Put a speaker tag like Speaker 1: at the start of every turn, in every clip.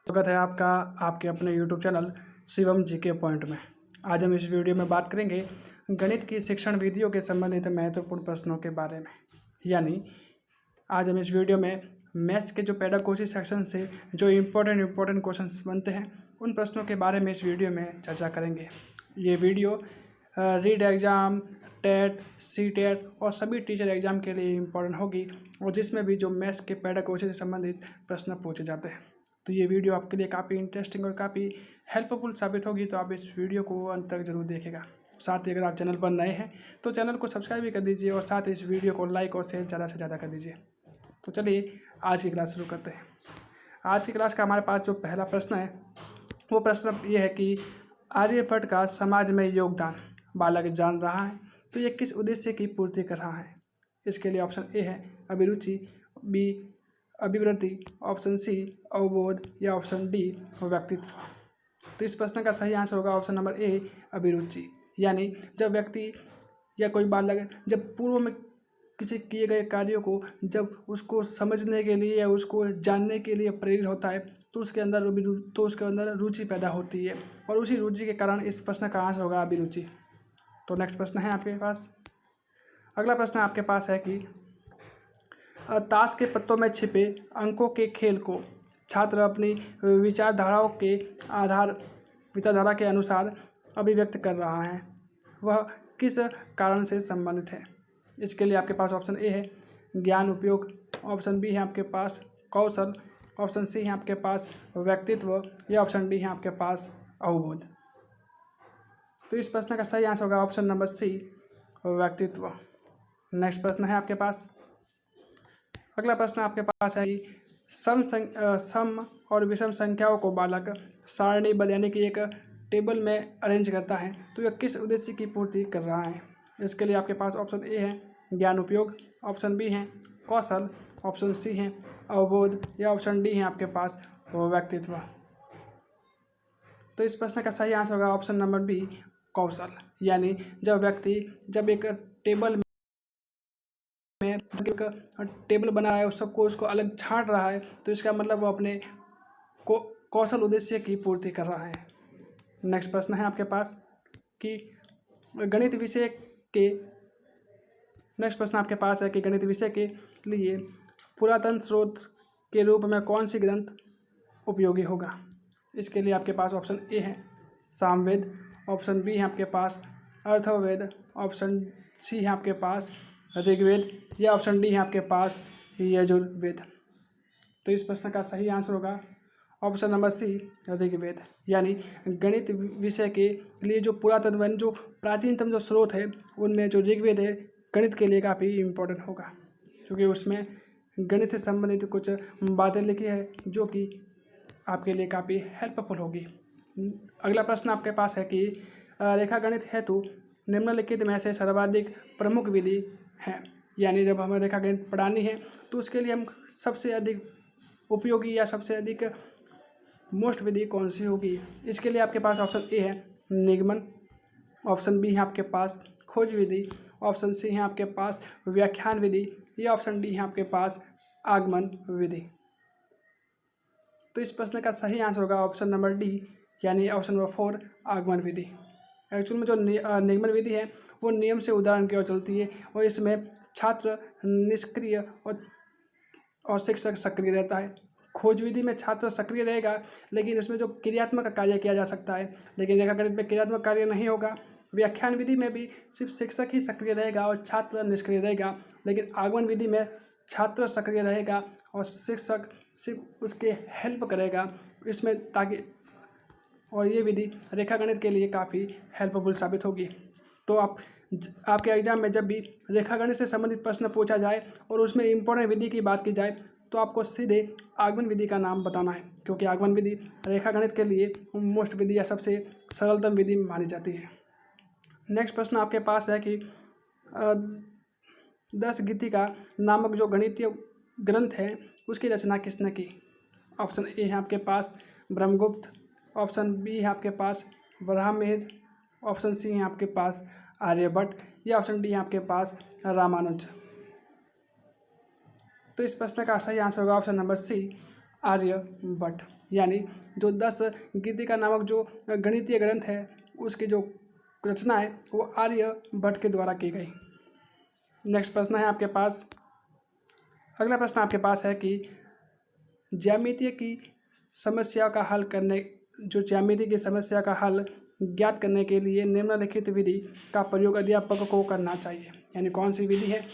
Speaker 1: स्वागत है आपका आपके अपने YouTube channel Shivam GK point में। आज हम इस वीडियो में बात करेंगे गणित की शिक्षण विधियों के संबंधित महत्वपूर्ण प्रश्नों के बारे में। यानी आज हम इस वीडियो में मैथ्स के जो पेडागोजी सेक्शन से जो इम्पोर्टेंट क्वेश्चंस बनते हैं उन प्रश्नों के बारे में इस वीडियो में चर्चा करेंगे। ये video REET exam, TET, CTET और सभी टीचर एग्ज़ाम के लिए इम्पोर्टेंट होगी और जिसमें भी जो मैथ्स के पेडागोजी से संबंधित प्रश्न पूछे जाते हैं। तो ये वीडियो आपके लिए काफ़ी इंटरेस्टिंग और काफ़ी हेल्पफुल साबित होगी, तो आप इस वीडियो को अंत तक जरूर देखेगा। साथ ही अगर आप चैनल पर नए हैं तो चैनल को सब्सक्राइब भी कर दीजिए और साथ ही इस वीडियो को लाइक और शेयर ज़्यादा से ज़्यादा कर दीजिए। तो चलिए आज की क्लास शुरू करते हैं। आज की क्लास का हमारे पास जो पहला प्रश्न है वो प्रश्न ये है कि आर्यभट्ट का समाज में योगदान बालक जान रहा है तो ये किस उद्देश्य की पूर्ति कर रहा है। इसके लिए ऑप्शन ए है अभिरुचि, बी अभिवृद्धि, ऑप्शन सी अवबोध या ऑप्शन डी व्यक्तित्व। तो इस प्रश्न का सही आंसर होगा ऑप्शन नंबर ए अभिरुचि। यानी जब व्यक्ति या कोई बालक जब पूर्व में किसी किए गए कार्यों को जब उसको समझने के लिए या उसको जानने के लिए प्रेरित होता है तो उसके अंदर रुचि पैदा होती है और उसी रुचि के कारण इस प्रश्न का आंसर होगा अभिरुचि। तो नेक्स्ट प्रश्न है आपके पास। अगला प्रश्न आपके पास है कि ताश के पत्तों में छिपे अंकों के खेल को छात्र अपनी विचारधारा के अनुसार अभिव्यक्त कर रहा है, वह किस कारण से संबंधित है। इसके लिए आपके पास ऑप्शन ए है ज्ञान उपयोग, ऑप्शन बी है आपके पास कौशल, ऑप्शन सी है आपके पास व्यक्तित्व या ऑप्शन डी है आपके पास अवबोध। तो इस प्रश्न का सही आंसर होगा ऑप्शन नंबर सी व्यक्तित्व। नेक्स्ट प्रश्न है आपके पास। अगला प्रश्न आपके पास है कि सम और विषम संख्याओं को बालक सारणीबद्ध यानी कि एक टेबल में अरेंज करता है तो यह किस उद्देश्य की पूर्ति कर रहा है। इसके लिए आपके पास ऑप्शन ए है ज्ञान उपयोग, ऑप्शन बी है कौशल, ऑप्शन सी है अवबोध या ऑप्शन डी है आपके पास व्यक्तित्व। तो इस प्रश्न का सही आंसर होगा ऑप्शन नंबर बी कौशल। यानी जब एक टेबल बना है उस सबको उसको अलग छांट रहा है तो इसका मतलब वो अपने कौशल उद्देश्य की पूर्ति कर रहा है। नेक्स्ट प्रश्न है आपके पास कि गणित विषय के लिए पुरातन स्रोत के रूप में कौन सी ग्रंथ उपयोगी होगा। इसके लिए आपके पास ऑप्शन ए है सामवेद, ऑप्शन बी है आपके पास अथर्ववेद, ऑप्शन सी है आपके पास ऋग्वेद या ऑप्शन डी है आपके पास यजुर्वेद। तो इस प्रश्न का सही आंसर होगा ऑप्शन नंबर सी ऋग्वेद। यानी गणित विषय के लिए जो पुरातन जो प्राचीनतम जो स्रोत है उनमें जो ऋग्वेद है गणित के लिए काफ़ी इम्पोर्टेंट होगा क्योंकि उसमें गणित से संबंधित कुछ बातें लिखी है जो कि आपके लिए काफ़ी हेल्पफुल होगी। अगला प्रश्न आपके पास है कि रेखागणित हेतु निम्नलिखित में से सर्वाधिक प्रमुख विधि है। यानी जब हमें रेखागणित पढ़ानी है तो उसके लिए हम सबसे अधिक उपयोगी या सबसे अधिक मोस्ट विधि कौन सी होगी। इसके लिए आपके पास ऑप्शन ए है निगमन, ऑप्शन बी है आपके पास खोज विधि, ऑप्शन सी है आपके पास व्याख्यान विधि या ऑप्शन डी है आपके पास आगमन विधि। तो इस प्रश्न का सही आंसर होगा ऑप्शन नंबर डी यानी ऑप्शन नंबर 4 आगमन विधि। एक्चुअल में जो निगमन विधि है वो नियम से उदाहरण की ओर चलती है और इसमें छात्र निष्क्रिय और शिक्षक सक्रिय रहता है। खोज विधि में छात्र सक्रिय रहेगा लेकिन इसमें जो क्रियात्मक कार्य किया जा सकता है, लेकिन रेखागणित में क्रियात्मक कार्य नहीं होगा। व्याख्यान विधि में भी सिर्फ शिक्षक ही सक्रिय रहेगा और छात्र निष्क्रिय रहेगा, लेकिन आगमन विधि में छात्र सक्रिय रहेगा और शिक्षक सिर्फ उसके हेल्प करेगा इसमें ताकि और ये विधि रेखागणित के लिए काफ़ी हेल्पफुल साबित होगी। तो आपके एग्जाम में जब भी रेखागणित से संबंधित प्रश्न पूछा जाए और उसमें इम्पोर्टेंट विधि की बात की जाए तो आपको सीधे आगमन विधि का नाम बताना है क्योंकि आगमन विधि रेखागणित के लिए मोस्ट विधि या सबसे सरलतम विधि मानी जाती है। नेक्स्ट प्रश्न आपके पास है कि 10 गीतिका नामक जो गणितीय ग्रंथ है उसकी रचना किसने की। ऑप्शन ए है आपके पास ब्रह्मगुप्त, ऑप्शन बी है आपके पास वराहमिहिर, ऑप्शन सी है आपके पास आर्यभट्ट या ऑप्शन डी है आपके पास रामानुज। तो इस प्रश्न का सही आंसर होगा ऑप्शन नंबर सी आर्यभट्ट। यानी जो 10 गीतिका नामक जो गणितीय ग्रंथ है उसकी जो रचना है वो आर्यभट्ट के द्वारा की गई। नेक्स्ट प्रश्न है आपके पास, अगला प्रश्न आपके पास है कि ज्यामिति की समस्या का हल करने ज्यामिति की समस्या का हल ज्ञात करने के लिए निम्नलिखित विधि का प्रयोग अध्यापक को करना चाहिए। यानी कौन सी विधि है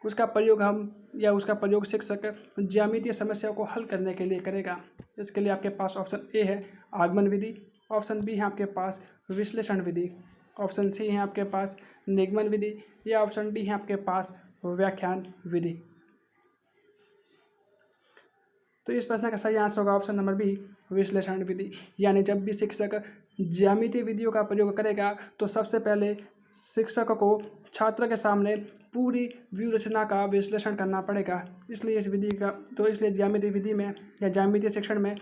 Speaker 1: उसका प्रयोग शिक्षक ज्यामितीय समस्या को हल करने के लिए करेगा। इसके लिए आपके पास ऑप्शन ए है आगमन विधि, ऑप्शन बी है आपके पास विश्लेषण विधि, ऑप्शन सी है आपके पास निगमन विधि, या ऑप्शन डी है आपके पास व्याख्यान विधि। तो इस प्रश्न का सही आंसर होगा ऑप्शन नंबर बी विश्लेषण विधि। यानी जब भी शिक्षक ज्यामितीय विधियों का प्रयोग करेगा तो सबसे पहले शिक्षक को छात्र के सामने पूरी व्यू रचना का विश्लेषण करना पड़ेगा। इसलिए इसलिए ज्यामितीय विधि में या ज्यामितीय शिक्षण में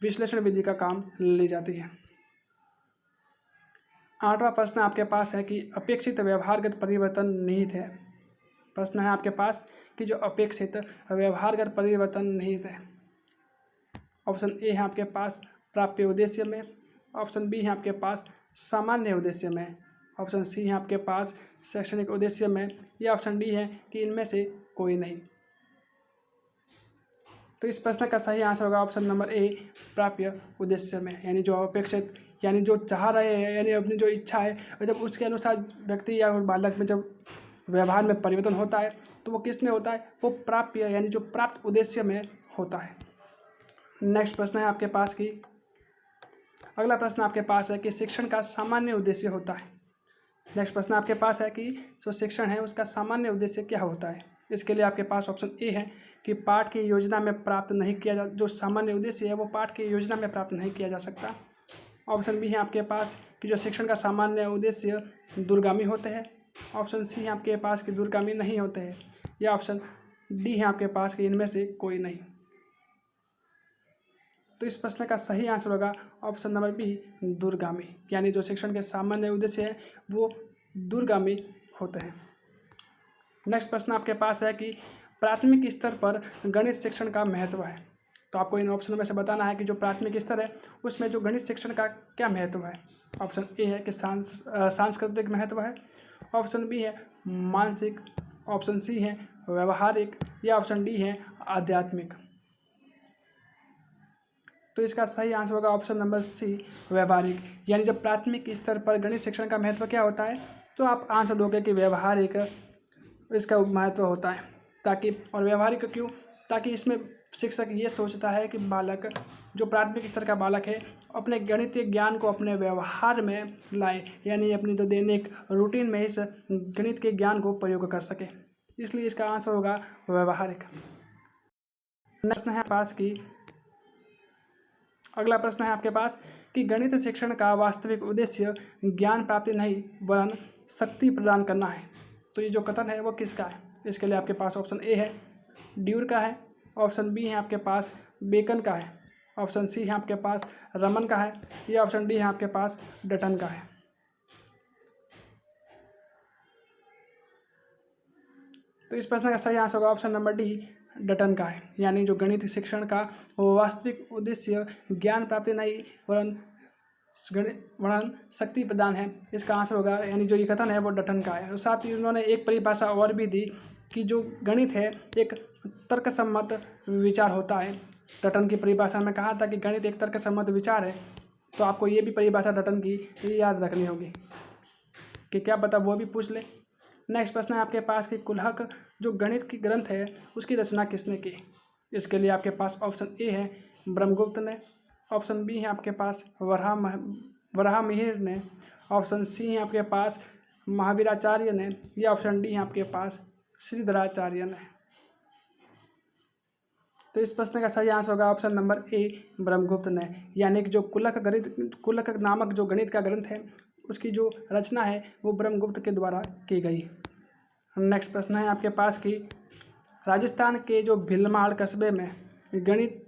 Speaker 1: विश्लेषण विधि का काम ली जाती है। 8वां प्रश्न आपके पास है कि अपेक्षित व्यवहारगत परिवर्तन निहित है। प्रश्न है आपके पास कि जो अपेक्षित व्यवहारगत परिवर्तन निहित है। ऑप्शन ए है आपके पास प्राप्य उद्देश्य में, ऑप्शन बी है आपके पास सामान्य उद्देश्य में, ऑप्शन सी है आपके पास शैक्षणिक उद्देश्य में, या ऑप्शन डी है कि इनमें से कोई नहीं। तो इस प्रश्न का सही आंसर होगा ऑप्शन नंबर ए प्राप्य उद्देश्य में। यानी जो अपेक्षित यानी जो चाह रहे हैं यानी अपनी जो इच्छा है और जब उसके अनुसार व्यक्ति या बालक में जब व्यवहार में परिवर्तन होता है तो वो किस में होता है, वो प्राप्य यानी जो प्राप्त उद्देश्य में होता है। नेक्स्ट प्रश्न है आपके पास कि अगला प्रश्न आपके पास है कि शिक्षण का सामान्य उद्देश्य होता है। नेक्स्ट प्रश्न आपके पास है कि जो शिक्षण है उसका सामान्य उद्देश्य क्या होता है। इसके लिए आपके पास ऑप्शन ए है कि पाठ की योजना में प्राप्त नहीं किया जा जो सामान्य उद्देश्य है वो पाठ की योजना में प्राप्त नहीं किया जा सकता। ऑप्शन बी है आपके पास कि जो शिक्षण का सामान्य उद्देश्य दूरगामी होते हैं, ऑप्शन सी है आपके पास कि दूरगामी नहीं होते हैं, या ऑप्शन डी है आपके पास कि इनमें से कोई नहीं। तो इस प्रश्न का सही आंसर होगा ऑप्शन नंबर बी दूरगामी। यानी जो शिक्षण के सामान्य उद्देश्य है वो दूरगामी होते हैं। नेक्स्ट प्रश्न आपके पास है कि प्राथमिक स्तर पर गणित शिक्षण का महत्व है। तो आपको इन ऑप्शनों में से बताना है कि जो प्राथमिक स्तर है उसमें जो गणित शिक्षण का क्या महत्व है। ऑप्शन ए है कि सांस्कृतिक महत्व है, ऑप्शन बी है मानसिक, ऑप्शन सी है व्यवहारिक, या ऑप्शन डी है आध्यात्मिक। तो इसका सही आंसर होगा ऑप्शन नंबर सी व्यवहारिक। यानी जब प्राथमिक स्तर पर गणित शिक्षण का महत्व क्या होता है तो आप आंसर दोगे कि व्यवहारिक इसका महत्व होता है। ताकि और व्यवहारिक क्यों, ताकि इसमें शिक्षक ये सोचता है कि बालक जो प्राथमिक स्तर का बालक है अपने गणितीय ज्ञान को अपने व्यवहार में लाए, यानी अपनी तो दैनिक रूटीन में इस गणित के ज्ञान को प्रयोग कर सके। इसलिए इसका आंसर होगा व्यवहारिक। नेक्स्ट है पास की अगला प्रश्न है आपके पास कि गणित शिक्षण का वास्तविक उद्देश्य ज्ञान प्राप्ति नहीं वरन शक्ति प्रदान करना है। तो ये जो कथन है वो किसका है। इसके लिए आपके पास ऑप्शन ए है ड्यूर का है, ऑप्शन बी है आपके पास बेकन का है, ऑप्शन सी है आपके पास रमन का है, या ऑप्शन डी है आपके पास डटन का है। तो इस प्रश्न का सही आंसर होगा ऑप्शन नंबर डी डटन का है। यानी जो गणित शिक्षण का वास्तविक उद्देश्य ज्ञान प्राप्ति नहीं वरन शक्ति प्रदान है, इसका आंसर होगा यानी जो ये कथन है वो डटन का है। और साथ ही उन्होंने एक परिभाषा और भी दी कि जो गणित है एक तर्कसम्मत विचार होता है। डटन की परिभाषा में कहा था कि गणित एक तर्कसम्मत विचार है। तो आपको ये भी परिभाषा डटन की याद रखनी होगी कि क्या पता वो भी पूछ ले। नेक्स्ट प्रश्न है आपके पास कि कुल्हक जो गणित की ग्रंथ है उसकी रचना किसने की। इसके लिए आपके पास ऑप्शन ए है ब्रह्मगुप्त ने, ऑप्शन बी है आपके पास वराहमिहिर ने, ऑप्शन सी है आपके पास महावीराचार्य ने, या ऑप्शन डी है आपके पास श्रीधराचार्य ने। तो इस प्रश्न का सही आंसर होगा ऑप्शन नंबर ए ब्रह्मगुप्त ने। यानी कि जो कुल्हक नामक जो गणित का ग्रंथ है उसकी जो रचना है वो ब्रह्मगुप्त के द्वारा की गई। नेक्स्ट प्रश्न है आपके पास कि राजस्थान के जो भीलमाल कस्बे में गणित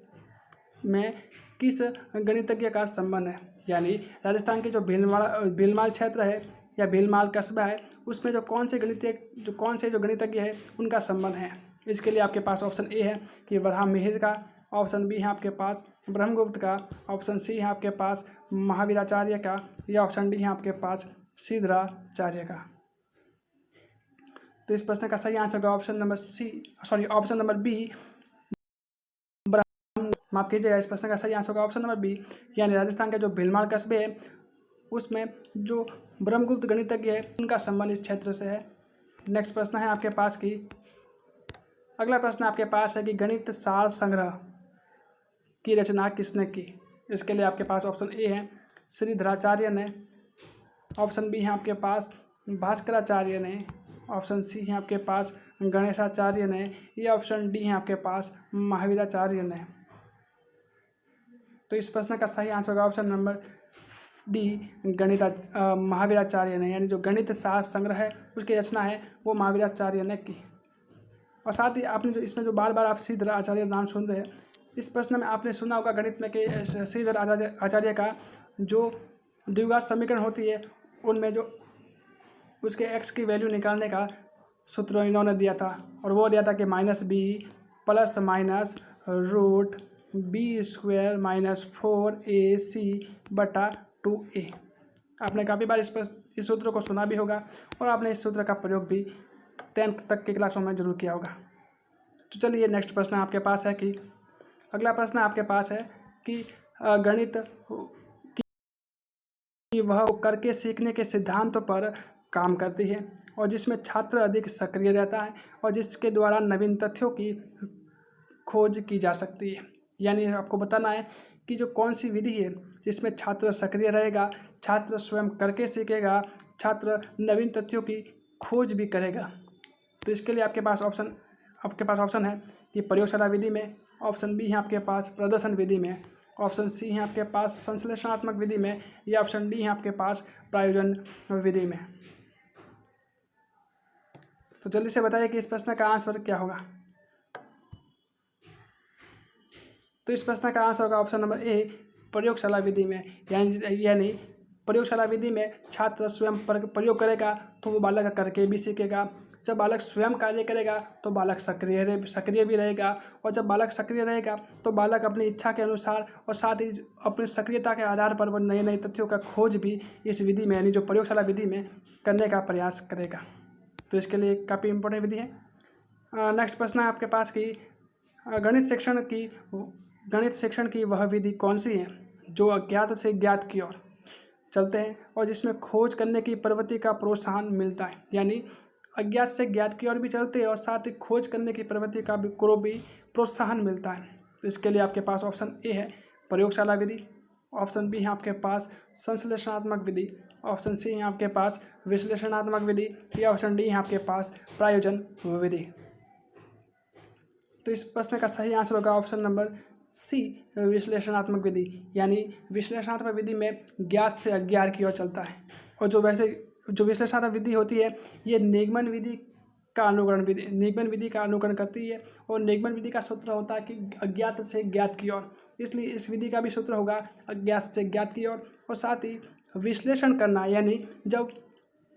Speaker 1: में किस गणितज्ञ का संबंध है। यानी राजस्थान के जो भीलमाल क्षेत्र है या भीलमाल कस्बा है उसमें जो कौन से गणितज्ञ है उनका संबंध है। इसके लिए आपके पास ऑप्शन ए है कि वराहमिहिर का, ऑप्शन बी है आपके पास ब्रह्मगुप्त का, ऑप्शन सी है आपके पास महावीराचार्य का, या ऑप्शन डी है आपके पास सिद्धराचार्य का। तो इस प्रश्न का सही आंसर होगा ऑप्शन नंबर बी, माफ कीजिएगा, इस प्रश्न का सही आंसर होगा ऑप्शन नंबर बी, यानी राजस्थान के जो भीलवाड़ा कस्बे है उसमें जो ब्रह्मगुप्त गणितज्ञ है उनका संबंध इस क्षेत्र से है। नेक्स्ट प्रश्न है आपके पास की, अगला प्रश्न आपके पास है कि गणित सार संग्रह की रचना किसने की। इसके लिए आपके पास ऑप्शन ए है श्रीधराचार्य ने, ऑप्शन बी है आपके पास भास्कराचार्य ने, ऑप्शन सी है आपके पास गणेशाचार्य ने, या ऑप्शन डी है आपके पास महावीराचार्य ने। तो इस प्रश्न का सही आंसर होगा ऑप्शन नंबर डी महावीराचार्य ने, यानी जो गणित शास्त्र संग्रह है उसकी रचना है वो महावीराचार्य ने की। और साथ ही आपने जो इसमें जो बार बार आप श्रीधराचार्य नाम सुन रहे हैं, इस प्रश्न में आपने सुना होगा गणित में कि श्रीधराचार्य का जो द्विघात समीकरण होती है उनमें जो उसके x की वैल्यू निकालने का सूत्र इन्होंने दिया था, और वो दिया था कि -b plus minus root b² - 4ac/2a। आपने काफ़ी बार इस सूत्र को सुना भी होगा और आपने इस सूत्र का प्रयोग भी 10th तक की क्लासों में जरूर किया होगा। तो चलिए नेक्स्ट प्रश्न आपके पास है कि अगला प्रश्न आपके पास है कि गणित की वह करके सीखने के सिद्धांतों पर काम करती है और जिसमें छात्र अधिक सक्रिय रहता है और जिसके द्वारा नवीन तथ्यों की खोज की जा सकती है। यानी आपको बताना है कि जो कौन सी विधि है जिसमें छात्र सक्रिय रहेगा, छात्र स्वयं करके सीखेगा, छात्र नवीन तथ्यों की खोज भी करेगा। तो इसके लिए आपके पास ऑप्शन है कि प्रयोगशाला विधि में, ऑप्शन बी है आपके पास प्रदर्शन विधि में, ऑप्शन सी है आपके पास संश्लेषणात्मक विधि में, या ऑप्शन डी है आपके पास प्रायोजन विधि में। तो जल्दी से बताइए कि इस प्रश्न का आंसर क्या होगा। तो इस प्रश्न का आंसर होगा ऑप्शन नंबर ए प्रयोगशाला विधि में, यानी प्रयोगशाला विधि में छात्र स्वयं प्रयोग करेगा तो वो बालक करके भी सीखेगा। जब बालक स्वयं कार्य करेगा तो बालक सक्रिय भी रहेगा, और जब बालक सक्रिय रहेगा तो बालक अपनी इच्छा के अनुसार और साथ ही अपनी सक्रियता के आधार पर वो नए नए तथ्यों का खोज भी इस विधि में, यानी जो प्रयोगशाला विधि में करने का प्रयास करेगा। तो इसके लिए काफ़ी इंपॉर्टेंट विधि है। नेक्स्ट प्रश्न है आपके पास कि गणित शिक्षण की वह विधि कौन सी है जो अज्ञात से ज्ञात की ओर चलते हैं और जिसमें खोज करने की प्रवृत्ति का प्रोत्साहन मिलता है। यानी अज्ञात से ज्ञात की ओर भी चलते हैं और साथ ही खोज करने की प्रवृत्ति को भी प्रोत्साहन मिलता है। तो इसके लिए आपके पास ऑप्शन ए है प्रयोगशाला विधि, ऑप्शन बी है आपके पास संश्लेषणात्मक विधि, ऑप्शन सी है आपके पास विश्लेषणात्मक विधि, या ऑप्शन डी है आपके पास प्रायोजन विधि। तो इस प्रश्न का सही आंसर होगा ऑप्शन नंबर सी विश्लेषणात्मक विधि, यानी विश्लेषणात्मक विधि में ज्ञात से अज्ञात की ओर चलता है। और जो विश्लेषणात्मक विधि होती है ये निगमन विधि का अनुकरण करती है, और निगमन विधि का सूत्र होता है कि अज्ञात से ज्ञात की ओर, इसलिए इस विधि का भी सूत्र होगा अज्ञात से ज्ञात की ओर। और साथ ही विश्लेषण करना, यानी जब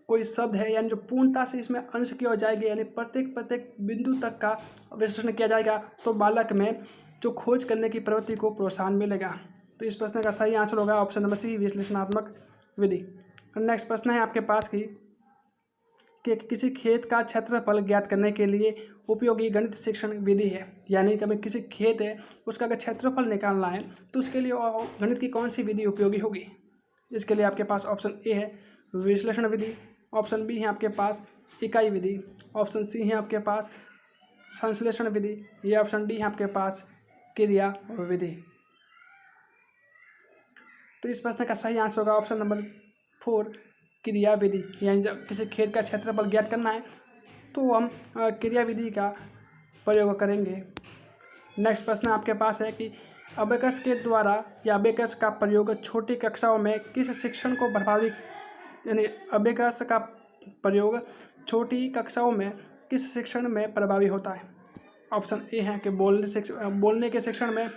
Speaker 1: कोई शब्द है यानी जो पूर्णता से इसमें अंश की ओर जाएगी, यानी प्रत्येक बिंदु तक का विश्लेषण किया जाएगा तो बालक में जो खोज करने की प्रवृत्ति को प्रोत्साहन मिलेगा। तो इस प्रश्न का सही आंसर होगा ऑप्शन नंबर सी विश्लेषणात्मक विधि। नेक्स्ट प्रश्न है आपके पास कि किसी खेत का क्षेत्रफल ज्ञात करने के लिए उपयोगी गणित शिक्षण विधि है। यानी कि हमें किसी खेत है उसका अगर क्षेत्रफल निकालना है तो उसके लिए गणित की कौन सी विधि उपयोगी होगी। इसके लिए आपके पास ऑप्शन ए है विश्लेषण विधि, ऑप्शन बी है आपके पास इकाई विधि, ऑप्शन सी है आपके पास संश्लेषण विधि, या ऑप्शन डी है आपके पास क्रिया विधि। तो इस प्रश्न का सही आंसर होगा ऑप्शन नंबर 4 क्रिया विधि। यानी जब किसी खेत का क्षेत्रफल ज्ञात करना है तो हम क्रिया विधि का प्रयोग करेंगे। नेक्स्ट प्रश्न आपके पास है कि अबेकस के द्वारा या अबेकस का प्रयोग छोटी कक्षाओं में किस शिक्षण को प्रभावित, यानी अबेकस का प्रयोग छोटी कक्षाओं में किस शिक्षण में प्रभावी होता है। ऑप्शन ए है कि बोलने के शिक्षण में,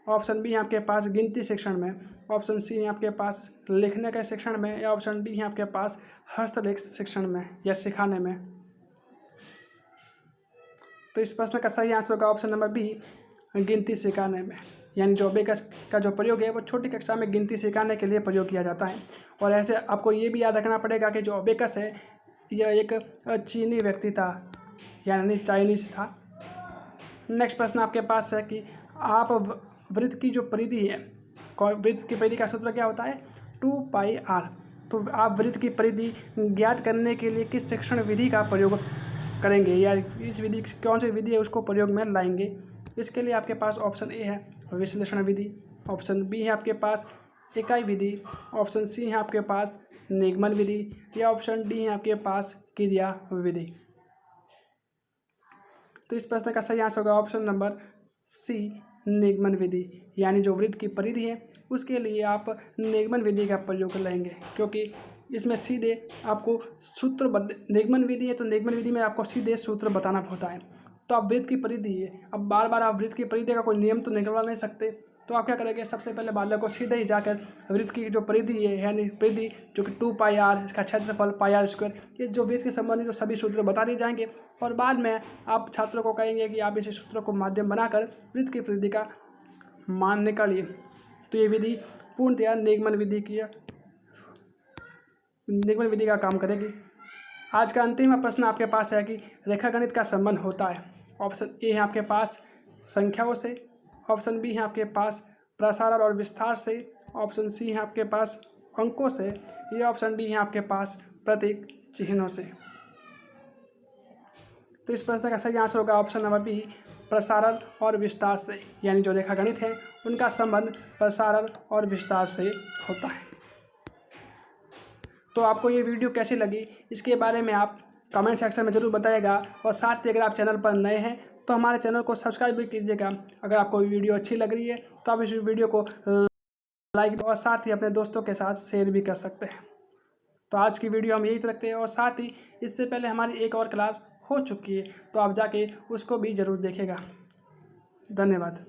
Speaker 1: ऑप्शन बी है आपके पास गिनती शिक्षण में, ऑप्शन सी है आपके पास लिखने के शिक्षण में, या ऑप्शन डी है आपके पास हस्तलेख शिक्षण में या सिखाने में। तो इस प्रश्न का सही आंसर होगा ऑप्शन नंबर बी गिनती सिखाने में, यानी जो अबेकस का जो प्रयोग है वो छोटी कक्षा में गिनती सिखाने के लिए प्रयोग किया जाता है। और ऐसे आपको ये भी याद रखना पड़ेगा कि जो अबेकस है यह एक चीनी व्यक्ति था, यानी चाइनीज था। नेक्स्ट प्रश्न आपके पास है कि आप वृत्त की जो परिधि है, वृत्त की परिधि का सूत्र क्या होता है? 2πr। तो आप वृत्त की परिधि ज्ञात करने के लिए किस शिक्षण विधि का प्रयोग करेंगे, या इस विधि कौन सी विधि है उसको प्रयोग में लाएंगे? इसके लिए आपके पास ऑप्शन ए है विश्लेषण विधि, ऑप्शन बी है आपके पास इकाई विधि, ऑप्शन सी है आपके पास निगमन विधि, या ऑप्शन डी है आपके पास क्रिया विधि। तो इस प्रश्न का सही आंसर होगा ऑप्शन नंबर सी निगमन विधि, यानी जो वृत्त की परिधि है उसके लिए आप निगमन विधि का प्रयोग लेंगे, क्योंकि इसमें सीधे आपको सूत्र निगमन विधि है तो निगमन विधि में आपको सीधे सूत्र बताना होता है। तो आप वृत्त की परिधि है, अब बार बार आप वृत्त की परिधि का कोई नियम तो निकलवा नहीं सकते, तो आप क्या करेंगे? सबसे पहले बालक को सीधे ही जाकर वृत्त की जो परिधि है, यानी परिधि जो कि 2πr, इसका क्षेत्रफल πr², ये जो वृत्त के संबंधित जो सभी सूत्र बता दिए जाएंगे, और बाद में आप छात्रों को कहेंगे कि आप इस सूत्रों को माध्यम बनाकर वृत्त की परिधि का मान निकालिए। तो ये विधि पूर्णतया निगमन विधि का काम करेगी। आज का अंतिम प्रश्न आपके पास है कि रेखागणित का संबंध होता है। ऑप्शन ए है आपके पास संख्याओं से, ऑप्शन बी है आपके पास प्रसारण और विस्तार से, ऑप्शन सी है आपके पास अंकों से, या ऑप्शन डी है आपके पास प्रतीक चिन्हों से। तो इस प्रश्न का सही आंसर होगा ऑप्शन नंबर बी प्रसारण और विस्तार से, यानी जो रेखागणित है उनका संबंध प्रसारण और विस्तार से होता है। तो आपको ये वीडियो कैसी लगी इसके बारे में आप कमेंट सेक्शन में ज़रूर बताइएगा, और साथ ही अगर आप चैनल पर नए हैं तो हमारे चैनल को सब्सक्राइब भी कीजिएगा। अगर आपको वीडियो अच्छी लग रही है तो आप इस वीडियो को लाइक और साथ ही अपने दोस्तों के साथ शेयर भी कर सकते हैं। तो आज की वीडियो हम यही रखते हैं, और साथ ही इससे पहले हमारी एक और क्लास हो चुकी है तो आप जाके उसको भी ज़रूर देखिएगा। धन्यवाद।